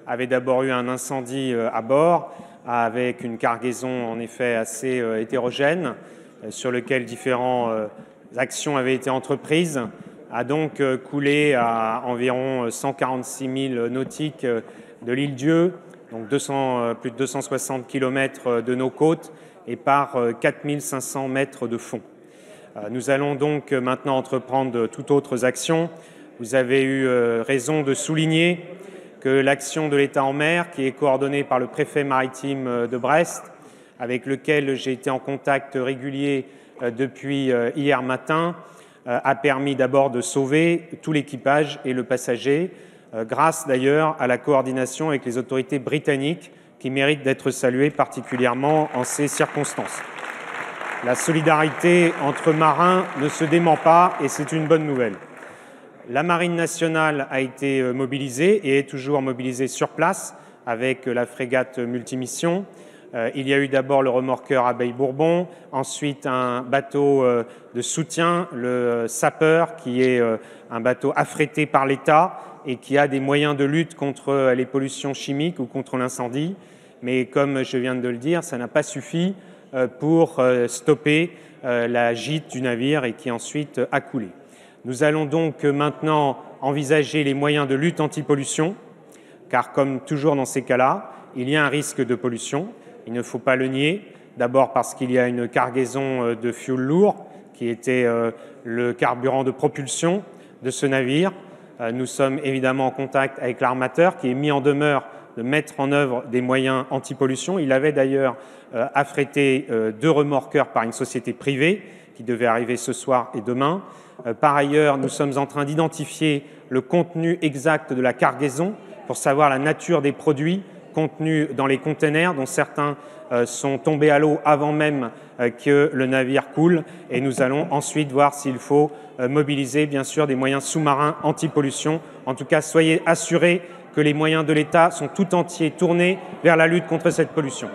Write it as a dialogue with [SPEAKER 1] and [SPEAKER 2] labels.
[SPEAKER 1] avait d'abord eu un incendie à bord, avec une cargaison en effet assez hétérogène, sur lequel différentes actions avaient été entreprises, a donc coulé à environ 146 000 nautiques de l'île Dieu, donc plus de 260 km de nos côtes et par 4 500 mètres de fond. Nous allons donc maintenant entreprendre toutes autres actions. Vous avez eu raison de souligner que l'action de l'État en mer, qui est coordonnée par le préfet maritime de Brest, avec lequel j'ai été en contact régulier depuis hier matin, a permis d'abord de sauver tout l'équipage et le passager, grâce d'ailleurs à la coordination avec les autorités britanniques, qui méritent d'être saluées particulièrement en ces circonstances. La solidarité entre marins ne se dément pas et c'est une bonne nouvelle. La Marine nationale a été mobilisée et est toujours mobilisée sur place avec la frégate multimission. Il y a eu d'abord le remorqueur Abeille Bourbon, ensuite un bateau de soutien, le Sapeur, qui est un bateau affrété par l'État et qui a des moyens de lutte contre les pollutions chimiques ou contre l'incendie. Mais comme je viens de le dire, ça n'a pas suffi pour stopper la gîte du navire et qui ensuite a coulé. Nous allons donc maintenant envisager les moyens de lutte anti-pollution, car comme toujours dans ces cas-là, il y a un risque de pollution. Il ne faut pas le nier, d'abord parce qu'il y a une cargaison de fioul lourd qui était le carburant de propulsion de ce navire. Nous sommes évidemment en contact avec l'armateur qui est mis en demeure de mettre en œuvre des moyens anti-pollution. Il avait d'ailleurs affrété 2 remorqueurs par une société privée qui devait arriver ce soir et demain. Par ailleurs, nous sommes en train d'identifier le contenu exact de la cargaison pour savoir la nature des produits contenus dans les containers, dont certains sont tombés à l'eau avant même que le navire coule. Et nous allons ensuite voir s'il faut mobiliser, bien sûr, des moyens sous-marins anti-pollution. En tout cas, soyez assurés que les moyens de l'État sont tout entiers tournés vers la lutte contre cette pollution.